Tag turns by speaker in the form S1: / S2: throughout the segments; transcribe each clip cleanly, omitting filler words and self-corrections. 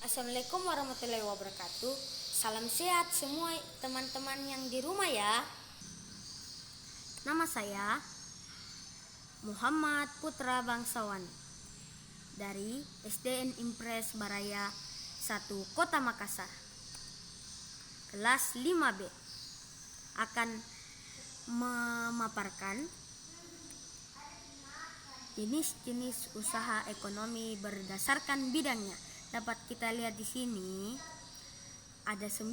S1: Assalamualaikum warahmatullahi wabarakatuh. Salam sehat semua teman-teman yang di rumah ya. Nama saya Muhammad Putra Bangsawan dari SDN Impres Baraya 1 Kota Makassar. Kelas 5B akan memaparkan jenis-jenis usaha ekonomi berdasarkan bidangnya. Dapat kita lihat di sini ada 9,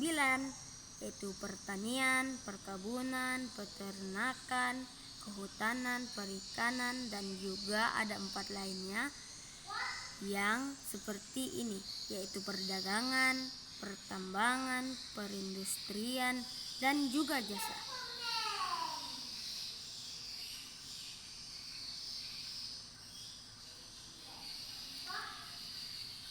S1: yaitu pertanian, perkebunan, peternakan, kehutanan, perikanan, dan juga ada 4 lainnya yang seperti ini, yaitu perdagangan, pertambangan, perindustrian, dan juga jasa.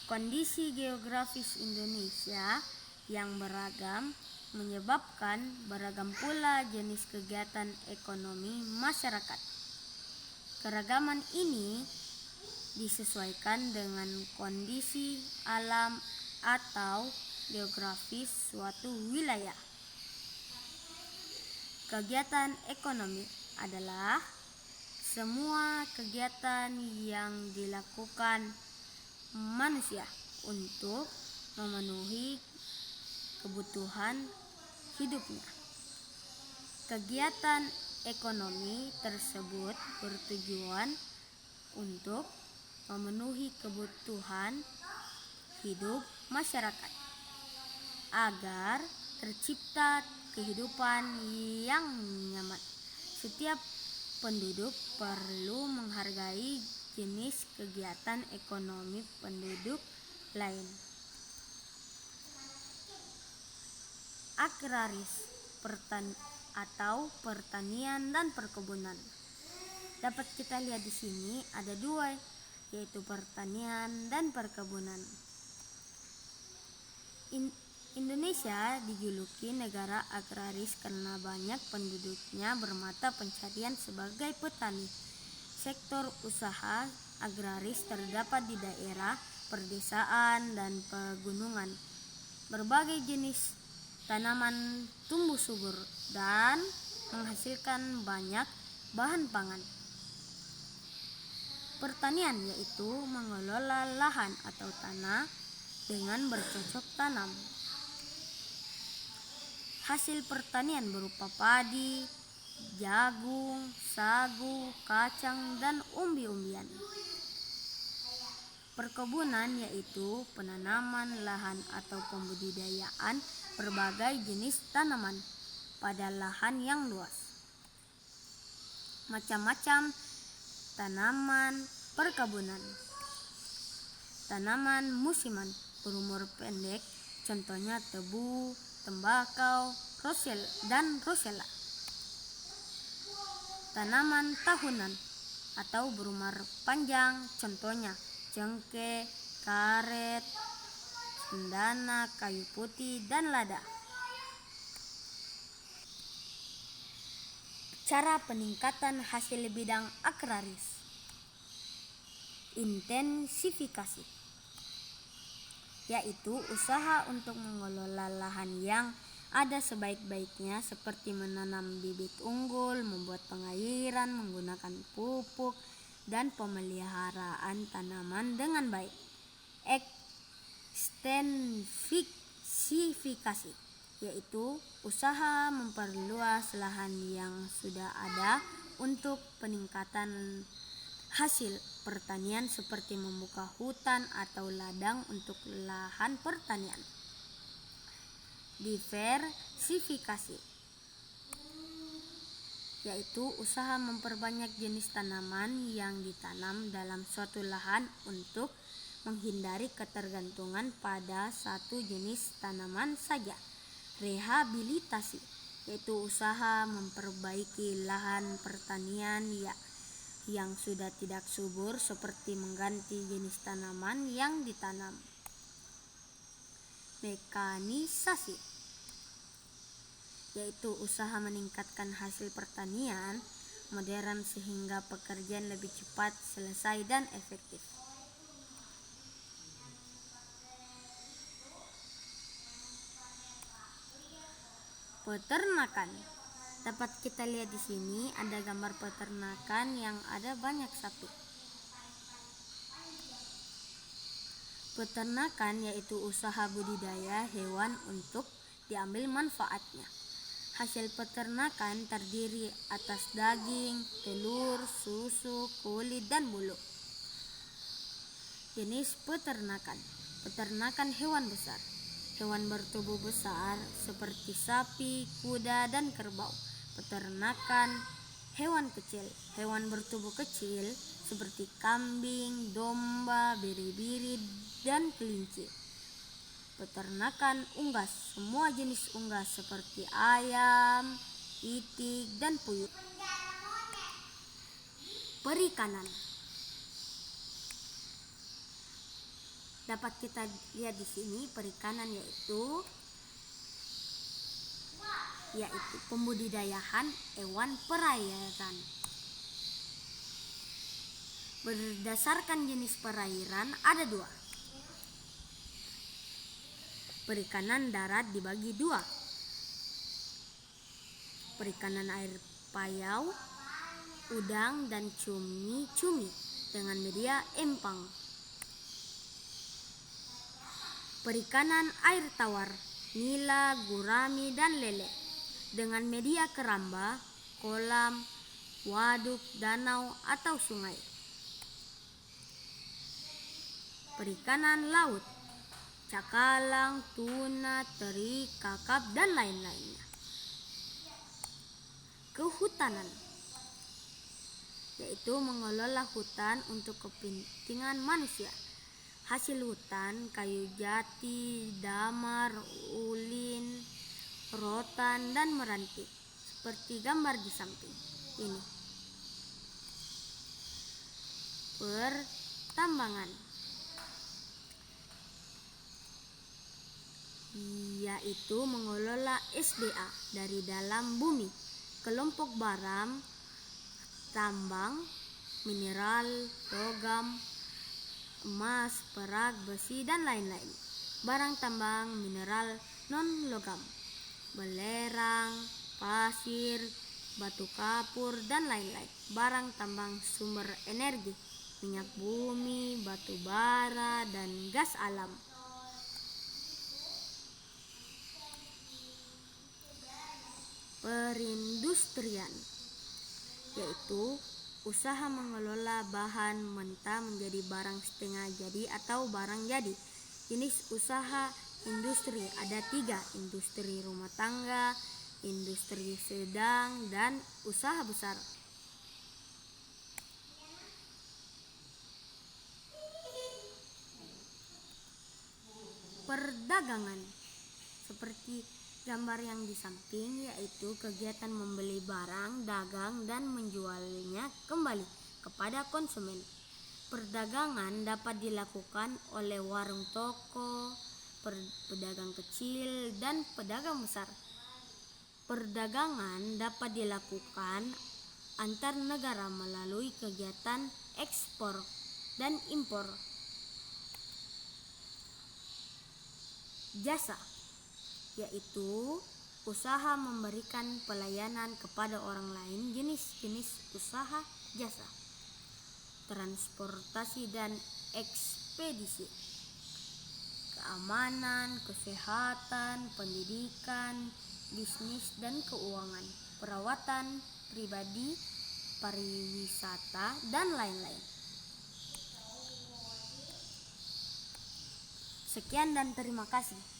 S1: Kondisi geografis Indonesia yang beragam menyebabkan beragam pula jenis kegiatan ekonomi masyarakat. Keragaman ini disesuaikan dengan kondisi alam atau geografis suatu wilayah. Kegiatan ekonomi adalah semua kegiatan yang dilakukan manusia untuk memenuhi kebutuhan hidupnya. Kegiatan ekonomi tersebut bertujuan untuk memenuhi kebutuhan hidup masyarakat agar tercipta kehidupan yang nyaman. Setiap penduduk perlu menghargai jenis kegiatan ekonomi penduduk lain. Agraris atau pertanian dan perkebunan. Dapat kita lihat di sini ada 2, yaitu pertanian dan perkebunan. Indonesia dijuluki negara agraris karena banyak penduduknya bermata pencarian sebagai petani. Sektor usaha agraris terdapat di daerah perdesaan dan pegunungan. Berbagai jenis tanaman tumbuh subur dan menghasilkan banyak bahan pangan. Pertanian yaitu mengelola lahan atau tanah dengan bercocok tanam. Hasil pertanian berupa padi, jagung, sagu, kacang, dan umbi-umbian. Perkebunan yaitu penanaman lahan atau pembudidayaan berbagai jenis tanaman pada lahan yang luas. Macam-macam tanaman perkebunan. Tanaman musiman berumur pendek, contohnya tebu, tembakau, rosella. Tanaman tahunan atau berumur panjang, contohnya cengkeh, karet, cendana, kayu putih, dan lada. Cara peningkatan hasil bidang agraris. Intensifikasi, yaitu usaha untuk mengelola lahan yang ada sebaik-baiknya, seperti menanam bibit unggul, membuat pengairan, menggunakan pupuk, dan pemeliharaan tanaman dengan baik. Ekstensifikasi, yaitu usaha memperluas lahan yang sudah ada untuk peningkatan hasil pertanian, seperti membuka hutan atau ladang untuk lahan pertanian. Diversifikasi, yaitu usaha memperbanyak jenis tanaman yang ditanam dalam suatu lahan untuk menghindari ketergantungan pada satu jenis tanaman saja. Rehabilitasi, yaitu usaha memperbaiki lahan pertanian yang sudah tidak subur, seperti mengganti jenis tanaman yang ditanam. Mekanisasi, yaitu usaha meningkatkan hasil pertanian modern sehingga pekerjaan lebih cepat selesai dan efektif. Peternakan. Dapat kita lihat di sini ada gambar peternakan yang ada banyak sapi. Peternakan yaitu usaha budidaya hewan untuk diambil manfaatnya. Hasil peternakan terdiri atas daging, telur, susu, kulit, dan bulu. Jenis peternakan. Peternakan hewan besar. Hewan bertubuh besar seperti sapi, kuda, dan kerbau. Peternakan hewan kecil. Hewan bertubuh kecil seperti kambing, domba, biri-biri, dan kelinci. Peternakan unggas. Semua jenis unggas seperti ayam, itik, dan puyuh. Perikanan. Dapat kita lihat di sini perikanan yaitu pembudidayaan hewan perairan. Berdasarkan jenis perairan ada 2. Perikanan darat dibagi 2. Perikanan air payau, udang, dan cumi-cumi dengan media empang. Perikanan air tawar, nila, gurami, dan lele dengan media keramba, kolam, waduk, danau, atau sungai. Perikanan laut, cakalang, tuna, teri, kakap, dan lain-lainnya. Kehutanan, yaitu mengelola hutan untuk kepentingan manusia. Hasil hutan kayu jati, damar, ulin, rotan, dan meranti seperti gambar di samping ini. Pertambangan, yaitu mengelola SDA dari dalam bumi. Kelompok barang tambang, mineral, logam, emas, perak, besi, dan lain-lain. Barang tambang mineral non-logam, belerang, pasir, batu kapur, dan lain-lain. Barang tambang sumber energi, minyak bumi, batu bara, dan gas alam. Perindustrian, yaitu usaha mengelola bahan mentah menjadi barang setengah jadi atau barang jadi. Jenis usaha industri ada 3, industri rumah tangga, industri sedang, dan usaha besar. Perdagangan, seperti gambar yang di samping, yaitu kegiatan membeli barang, dagang, dan menjualnya kembali kepada konsumen. Perdagangan dapat dilakukan oleh warung toko, pedagang kecil, dan pedagang besar. Perdagangan dapat dilakukan antar negara melalui kegiatan ekspor dan impor. Jasa, yaitu usaha memberikan pelayanan kepada orang lain. Jenis-jenis usaha jasa: transportasi dan ekspedisi, keamanan, kesehatan, pendidikan, bisnis dan keuangan, perawatan pribadi, pariwisata, dan lain-lain. Sekian dan terima kasih.